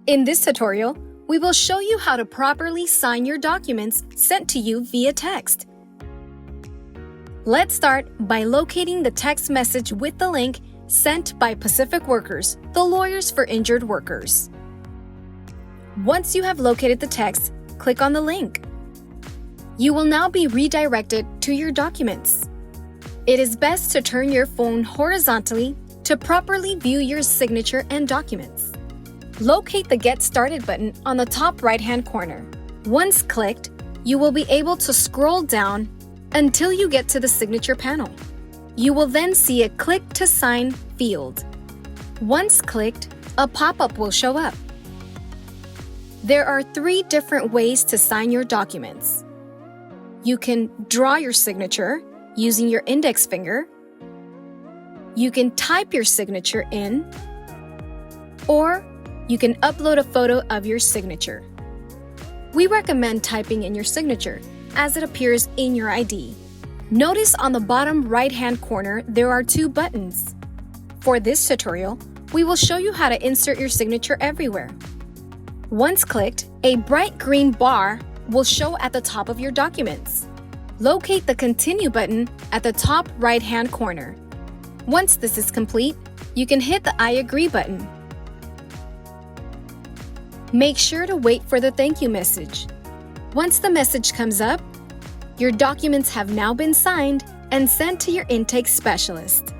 In this tutorial, we will show you how to properly sign your documents sent to you via text. Let's start by locating the text message with the link sent by Pacific Workers, the lawyers for injured workers. Once you have located the text, click on the link. You will now be redirected to your documents. It is best to turn your phone horizontally to properly view your signature and documents. Locate the Get Started button on the top right-hand corner. Once clicked, you will be able to scroll down until you get to the signature panel. You will then see a Click to Sign field. Once clicked, a pop-up will show up. There are 3 different ways to sign your documents. You can draw your signature using your index finger. You can type your signature in, or you can upload a photo of your signature. We recommend typing in your signature as it appears in your ID. Notice on the bottom right-hand corner there are 2 buttons. For this tutorial, we will show you how to insert your signature everywhere. Once clicked, a bright green bar will show at the top of your documents. Locate the Continue button at the top right-hand corner. Once this is complete, you can hit the I agree button. Make sure to wait for the thank you message. Once the message comes up, your documents have now been signed and sent to your intake specialist.